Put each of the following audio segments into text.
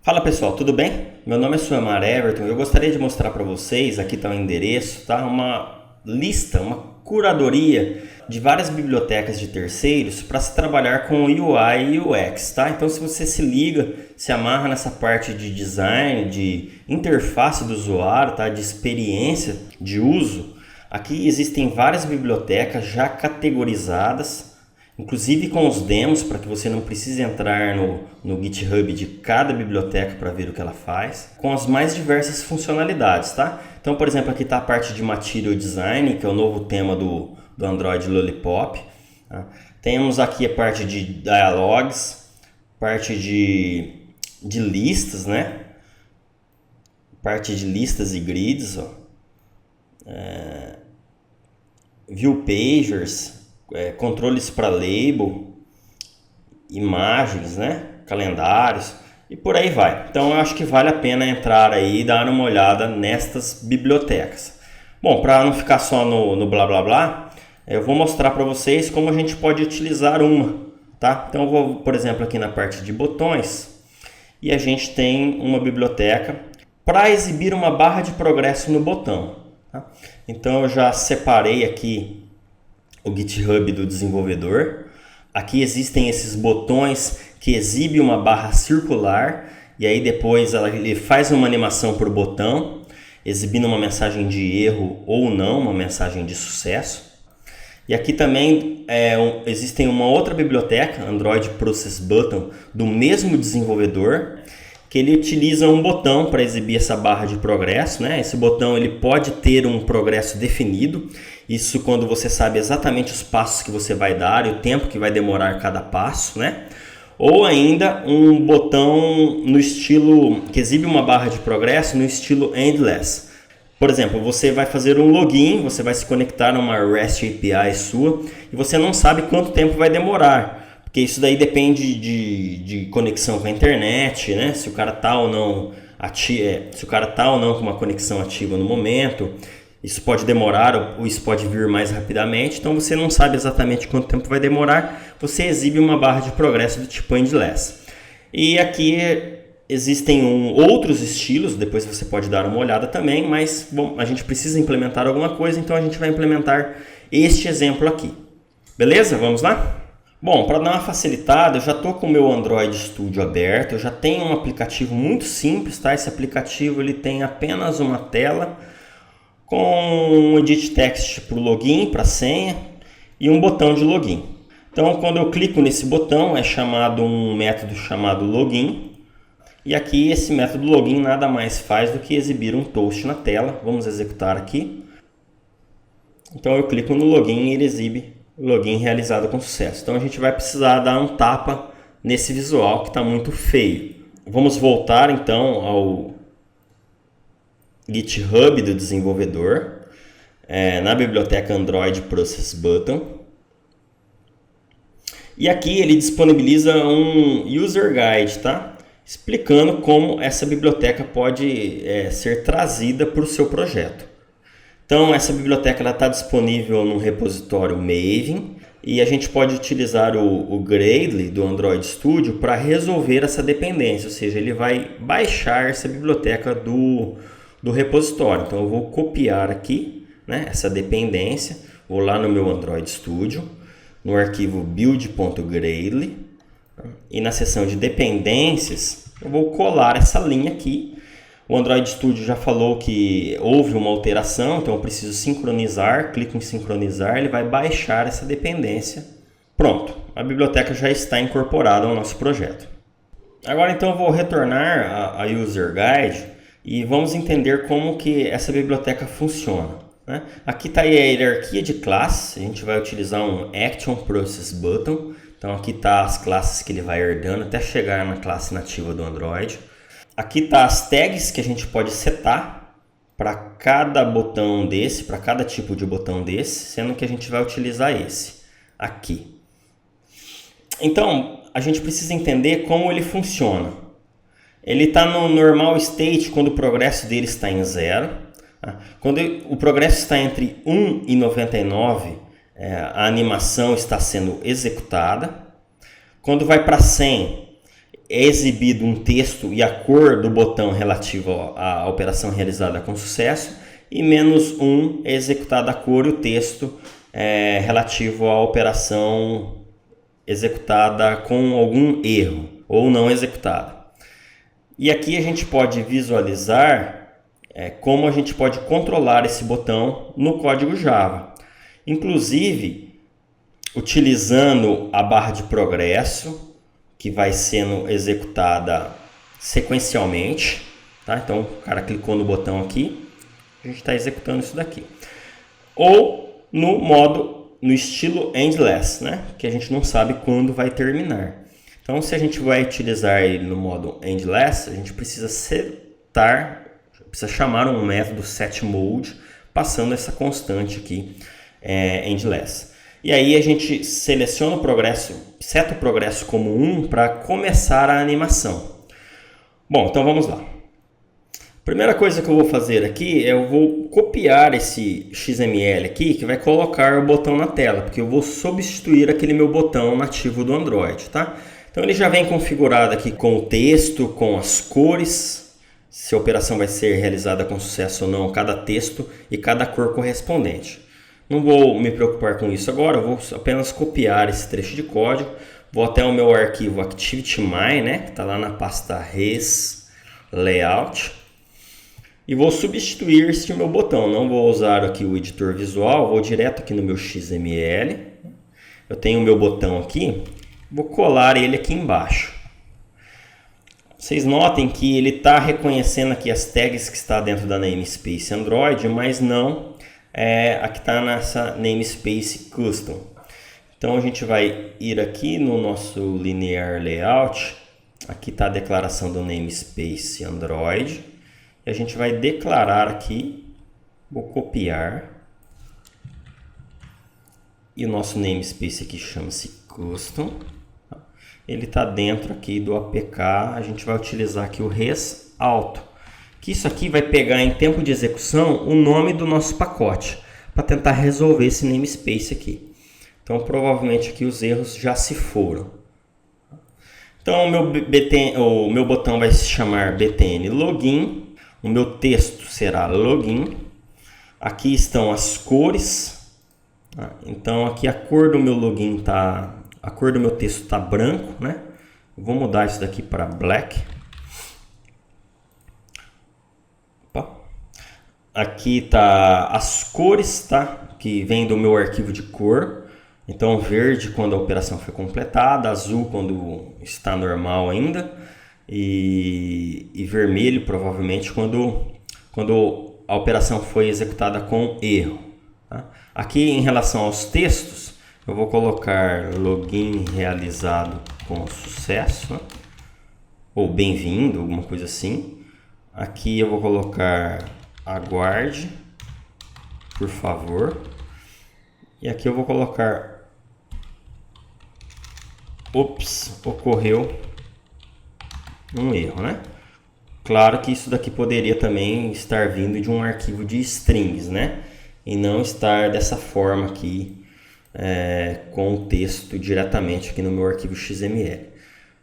Fala pessoal, tudo bem? Meu nome é Suemar Everton e eu gostaria de mostrar para vocês, aqui está o endereço, tá? Uma lista, uma curadoria de várias bibliotecas de terceiros para se trabalhar com UI e UX, tá? Então se você se liga, se amarra nessa parte de design, de interface do usuário, tá? De experiência de uso, aqui existem várias bibliotecas já categorizadas, inclusive com os demos, para que você não precise entrar no GitHub de cada biblioteca para ver o que ela faz, com as mais diversas funcionalidades, tá? Então, por exemplo, aqui está a parte de Material Design, que é o novo tema do Android Lollipop. Tá? Temos aqui a parte de Dialogues, parte de listas, né? Parte de listas e grids, ó. View Pagers, controles para label, imagens, né? Calendários e por aí vai. Então eu acho que vale a pena entrar aí e dar uma olhada nestas bibliotecas. Bom, para não ficar só no blá blá blá, eu vou mostrar para vocês como a gente pode utilizar uma, tá? Então eu vou, por exemplo, aqui na parte de botões e a gente tem uma biblioteca para exibir uma barra de progresso no botão, tá? Então eu já separei aqui o GitHub do desenvolvedor. Aqui existem esses botões que exibem uma barra circular e aí depois ele faz uma animação por botão, exibindo uma mensagem de erro ou não, uma mensagem de sucesso. E aqui também existem uma outra biblioteca, Android Process Button, do mesmo desenvolvedor, que ele utiliza um botão para exibir essa barra de progresso, né? Esse botão ele pode ter um progresso definido, isso quando você sabe exatamente os passos que você vai dar e o tempo que vai demorar cada passo, né? Ou ainda um botão no estilo que exibe uma barra de progresso no estilo endless. Por exemplo, você vai fazer um login, você vai se conectar a uma REST API sua e você não sabe quanto tempo vai demorar. Porque isso daí depende de conexão com a internet, né? Se o cara tá ou não com uma conexão ativa no momento, isso pode demorar ou isso pode vir mais rapidamente. Então você não sabe exatamente quanto tempo vai demorar, você exibe uma barra de progresso do tipo endless. E aqui existem outros estilos, depois você pode dar uma olhada também, mas bom, a gente precisa implementar alguma coisa, então a gente vai implementar este exemplo aqui. Beleza? Vamos lá? Bom, para dar uma facilitada, eu já estou com o meu Android Studio aberto, eu já tenho um aplicativo muito simples, tá? Esse aplicativo ele tem apenas uma tela com um edit text para o login, para a senha e um botão de login. Então, quando eu clico nesse botão, é chamado um método chamado login. E aqui esse método login nada mais faz do que exibir um toast na tela. Vamos executar aqui. Então eu clico no login e ele exibe login realizado com sucesso. Então a gente vai precisar dar um tapa nesse visual que está muito feio. Vamos voltar então ao GitHub do desenvolvedor, na biblioteca Android Process Button. E aqui ele disponibiliza um User Guide, tá? Explicando como essa biblioteca pode ser trazida para o seu projeto. Então essa biblioteca está disponível no repositório Maven e a gente pode utilizar o Gradle do Android Studio para resolver essa dependência, ou seja, ele vai baixar essa biblioteca do repositório. Então eu vou copiar aqui, né, essa dependência, vou lá no meu Android Studio, no arquivo build.gradle e na seção de dependências eu vou colar essa linha aqui. O Android Studio já falou que houve uma alteração, então eu preciso sincronizar, clico em sincronizar, ele vai baixar essa dependência. Pronto, a biblioteca já está incorporada ao nosso projeto. Agora então eu vou retornar a User Guide e vamos entender como que essa biblioteca funciona, né? Aqui está a hierarquia de classes, a gente vai utilizar um Action Process Button. Então aqui está as classes que ele vai herdando até chegar na classe nativa do Android. Aqui está as tags que a gente pode setar para cada botão desse, para cada tipo de botão desse, sendo que a gente vai utilizar esse aqui. Então, a gente precisa entender como ele funciona. Ele está no normal state quando o progresso dele está em 0. Quando o progresso está entre 1 e 99, a animação está sendo executada. Quando vai para 100, é exibido um texto e a cor do botão relativo à operação realizada com sucesso, e -1 é executada a cor e o texto relativo à operação executada com algum erro ou não executada. E aqui a gente pode visualizar como a gente pode controlar esse botão no código Java. Inclusive, utilizando a barra de progresso, que vai sendo executada sequencialmente, tá? Então o cara clicou no botão aqui, a gente está executando isso daqui. Ou no estilo endless, né? Que a gente não sabe quando vai terminar. Então, se a gente vai utilizar ele no modo endless, a gente precisa chamar um método setMode, passando essa constante aqui, endless. E aí a gente seleciona o progresso, seta o progresso como 1 para começar a animação. Bom, então vamos lá. Primeira coisa que eu vou fazer aqui eu vou copiar esse XML aqui que vai colocar o botão na tela, porque eu vou substituir aquele meu botão nativo do Android, tá? Então ele já vem configurado aqui com o texto, com as cores, se a operação vai ser realizada com sucesso ou não, cada texto e cada cor correspondente. Não vou me preocupar com isso agora, eu vou apenas copiar esse trecho de código. Vou até o meu arquivo ActivityMy, né, que está lá na pasta res layout. E vou substituir este meu botão. Não vou usar aqui o editor visual, vou direto aqui no meu XML. Eu tenho o meu botão aqui, vou colar ele aqui embaixo. Vocês notem que ele está reconhecendo aqui as tags que está dentro da namespace Android, mas não a que está nessa namespace custom. Então a gente vai ir aqui no nosso linear layout, aqui está a declaração do namespace Android, e a gente vai declarar aqui, vou copiar, e o nosso namespace aqui chama-se custom, ele está dentro aqui do APK, a gente vai utilizar aqui o res auto, que isso aqui vai pegar em tempo de execução o nome do nosso pacote, para tentar resolver esse namespace aqui. Então provavelmente aqui os erros já se foram. Então o meu botão vai se chamar btn login, o meu texto será login, aqui estão as cores, então aqui a cor do meu login a cor do meu texto está branco, né? Eu vou mudar isso daqui para black. Aqui tá as cores, tá? Que vem do meu arquivo de cor. Então verde quando a operação foi completada, azul quando está normal ainda e vermelho provavelmente quando a operação foi executada com erro. Tá? Aqui em relação aos textos, eu vou colocar login realizado com sucesso, né? Ou bem-vindo, alguma coisa assim. Aqui eu vou colocar aguarde, por favor. E aqui eu vou colocar ops, ocorreu um erro, né? Claro que isso daqui poderia também estar vindo de um arquivo de strings, né? E não estar dessa forma aqui, com o texto diretamente aqui no meu arquivo XML.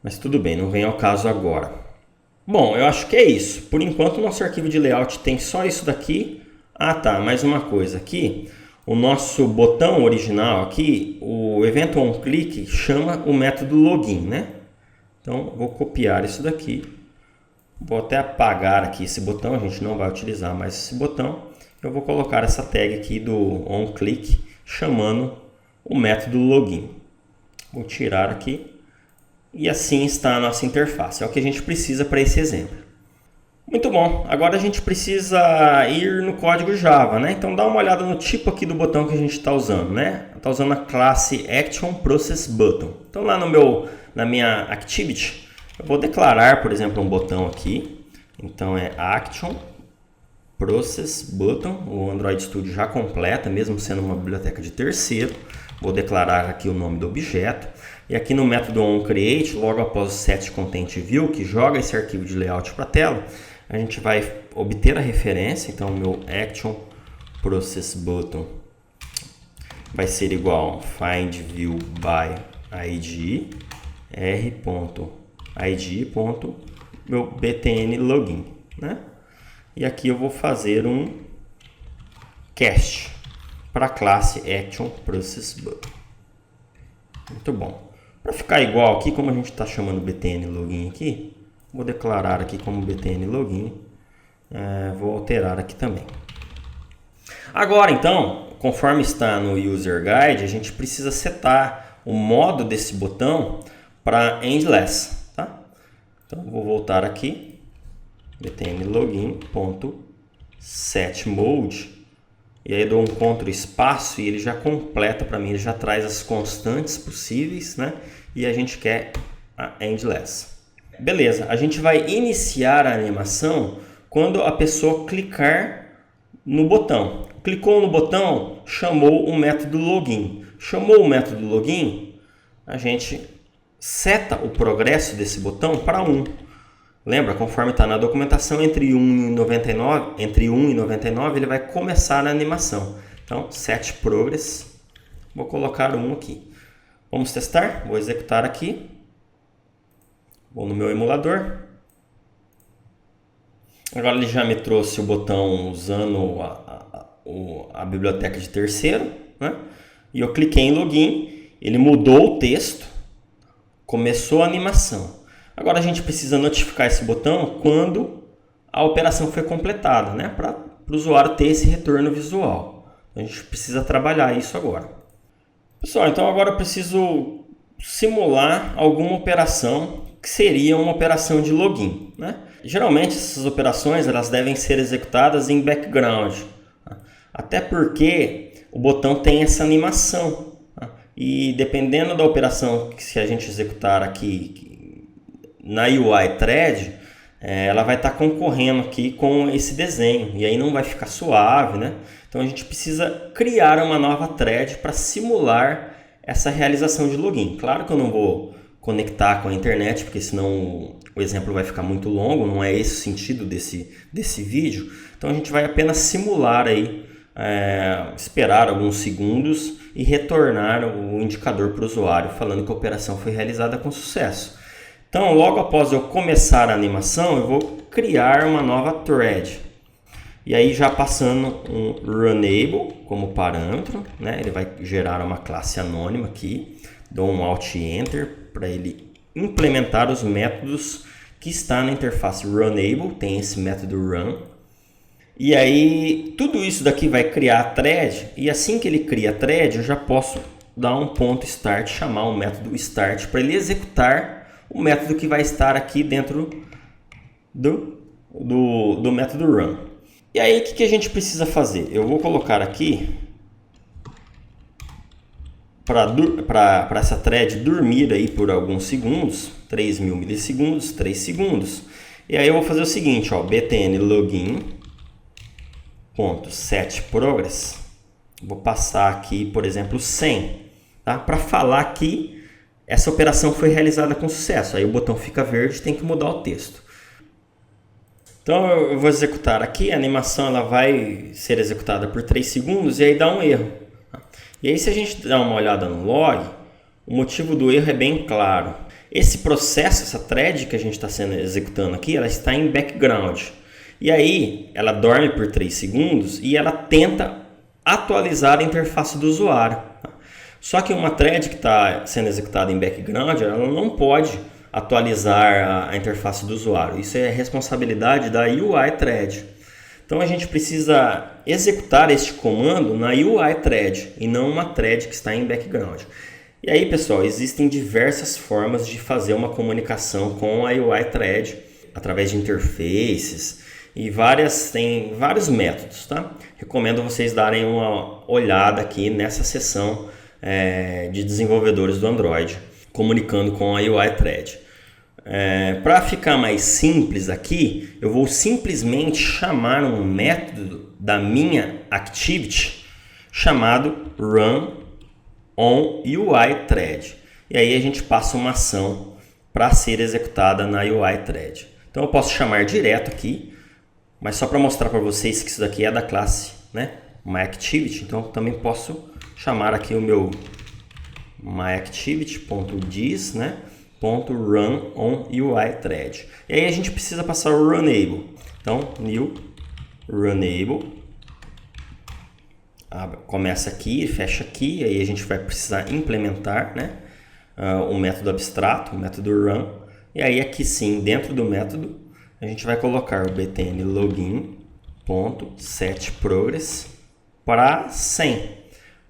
Mas tudo bem, não vem ao caso agora. Bom, eu acho que é isso. Por enquanto, o nosso arquivo de layout tem só isso daqui. Ah, tá. Mais uma coisa aqui. O nosso botão original aqui, o evento onClick, chama o método login, né? Então, vou copiar isso daqui. Vou até apagar aqui esse botão. A gente não vai utilizar mais esse botão. Eu vou colocar essa tag aqui do onClick, chamando o método login. Vou tirar aqui. E assim está a nossa interface. É o que a gente precisa para esse exemplo. Muito bom. Agora a gente precisa ir no código Java, né? Então dá uma olhada no tipo aqui do botão que a gente está usando, né? Está usando a classe ActionProcessButton. Então lá na minha Activity, eu vou declarar, por exemplo, um botão aqui. Então é ActionProcessButton. O Android Studio já completa, mesmo sendo uma biblioteca de terceiro. Vou declarar aqui o nome do objeto. E aqui no método onCreate, logo após o setContentView, que joga esse arquivo de layout para a tela, a gente vai obter a referência. Então, o meu ActionProcessButton vai ser igual a findViewById r. id.meu btn login, né? E aqui eu vou fazer um cast para a classe action process button. Muito bom. Para ficar igual aqui, como a gente está chamando btn login aqui, vou declarar aqui como btn login. Vou alterar aqui também. Agora então, conforme está no user guide, a gente precisa setar o modo desse botão para endless, tá? Então vou voltar aqui, btn login.setMode, e aí dou um Ctrl espaço e ele já completa para mim, ele já traz as constantes possíveis, né? E a gente quer a endless. Beleza, a gente vai iniciar a animação quando a pessoa clicar no botão. Clicou no botão, chamou o método login. Chamou o método login, a gente seta o progresso desse botão para 1. Lembra, conforme está na documentação, entre 1 e 99 ele vai começar a animação. Então, set progress, vou colocar 1 aqui. Vamos testar, vou executar aqui. Vou no meu emulador. Agora ele já me trouxe o botão usando a biblioteca de terceiro, né? E eu cliquei em login, ele mudou o texto, começou a animação. Agora a gente precisa notificar esse botão quando a operação foi completada, né? Para o usuário ter esse retorno visual. A gente precisa trabalhar isso agora. Pessoal, então agora eu preciso simular alguma operação que seria uma operação de login, né? Geralmente essas operações elas devem ser executadas em background, até porque o botão tem essa animação, e dependendo da operação que se a gente executar aqui na UI thread, ela vai estar concorrendo aqui com esse desenho e aí não vai ficar suave, né? Então a gente precisa criar uma nova thread para simular essa realização de login. Claro que eu não vou conectar com a internet, porque senão o exemplo vai ficar muito longo, não é esse o sentido desse vídeo. Então a gente vai apenas simular aí, esperar alguns segundos e retornar o indicador para o usuário falando que a operação foi realizada com sucesso. Então logo após eu começar a animação, eu vou criar uma nova thread. E aí já passando um runable como parâmetro, né? Ele vai gerar uma classe anônima aqui. Dou um Alt Enter para ele implementar os métodos que está na interface runable. Tem esse método run. E aí tudo isso daqui vai criar a thread. E assim que ele cria a thread, eu já posso dar um ponto start, chamar o método start para ele executar o método que vai estar aqui dentro do método run. E aí, o que a gente precisa fazer? Eu vou colocar aqui para essa thread dormir aí por alguns segundos, 3.000 milissegundos, 3 segundos. E aí eu vou fazer o seguinte, ó, btn login.setProgress. Vou passar aqui, por exemplo, 100, tá? Para falar que essa operação foi realizada com sucesso. Aí o botão fica verde, tem que mudar o texto. Então eu vou executar aqui, a animação ela vai ser executada por 3 segundos e aí dá um erro. E aí se a gente dá uma olhada no log, o motivo do erro é bem claro. Esse processo, essa thread que a gente está executando aqui, ela está em background. E aí ela dorme por 3 segundos e ela tenta atualizar a interface do usuário. Só que uma thread que está sendo executada em background, ela não pode atualizar a interface do usuário. Isso é responsabilidade da UI thread. Então a gente precisa executar este comando na UI thread e não uma thread que está em background. E aí, pessoal, existem diversas formas de fazer uma comunicação com a UI thread através de interfaces e tem vários métodos, tá? Recomendo vocês darem uma olhada aqui nessa seção de desenvolvedores do Android comunicando com a UI thread. Para ficar mais simples aqui, eu vou simplesmente chamar um método da minha activity chamado runOnUIThread. E aí a gente passa uma ação para ser executada na UI thread. Então eu posso chamar direto aqui, mas só para mostrar para vocês que isso daqui é da classe, né, myActivity. Então eu também posso chamar aqui o meu myActivity.dis, né, run on UI thread. E aí a gente precisa passar o runable. Então, new runable. Começa aqui, fecha aqui, aí a gente vai precisar implementar, né, o método abstrato, o método run. E aí aqui sim, dentro do método, a gente vai colocar o btn login.setProgress para 100,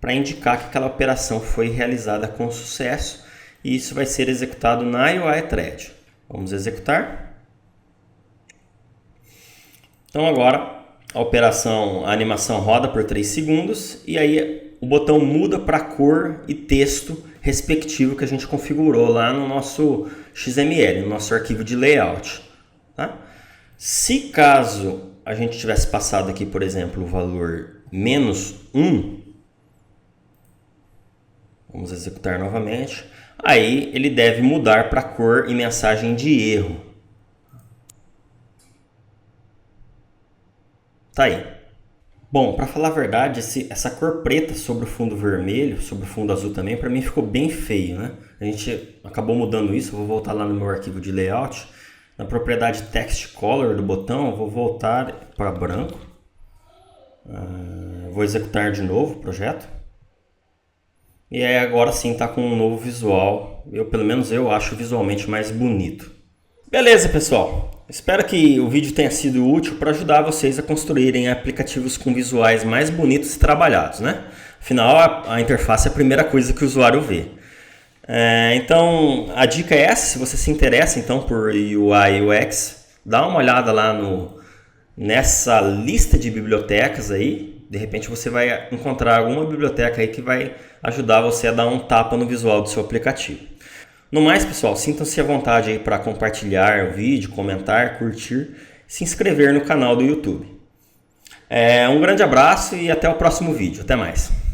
para indicar que aquela operação foi realizada com sucesso, e isso vai ser executado na UI thread. Vamos executar. Então agora a animação roda por 3 segundos e aí o botão muda para cor e texto respectivo que a gente configurou lá no nosso XML, no nosso arquivo de layout. Tá? Se caso a gente tivesse passado aqui, por exemplo, o valor -1, vamos executar novamente, aí ele deve mudar para cor e mensagem de erro. Tá aí. Bom, para falar a verdade, essa cor preta sobre o fundo vermelho, sobre o fundo azul também, para mim ficou bem feio, né? A gente acabou mudando isso, eu vou voltar lá no meu arquivo de layout. Na propriedade text color do botão, eu vou voltar para branco. Vou executar de novo o projeto. E aí agora sim está com um novo visual. Pelo menos eu acho visualmente mais bonito. Beleza, pessoal. Espero que o vídeo tenha sido útil para ajudar vocês a construírem aplicativos com visuais mais bonitos e trabalhados, né? Afinal, a interface é a primeira coisa que o usuário vê. Então, a dica é essa. Se você se interessa então por UI e UX, dá uma olhada lá nessa lista de bibliotecas aí. De repente você vai encontrar alguma biblioteca aí que vai ajudar você a dar um tapa no visual do seu aplicativo. No mais, pessoal, sintam-se à vontade aí para compartilhar o vídeo, comentar, curtir, se inscrever no canal do YouTube. Um grande abraço e até o próximo vídeo. Até mais.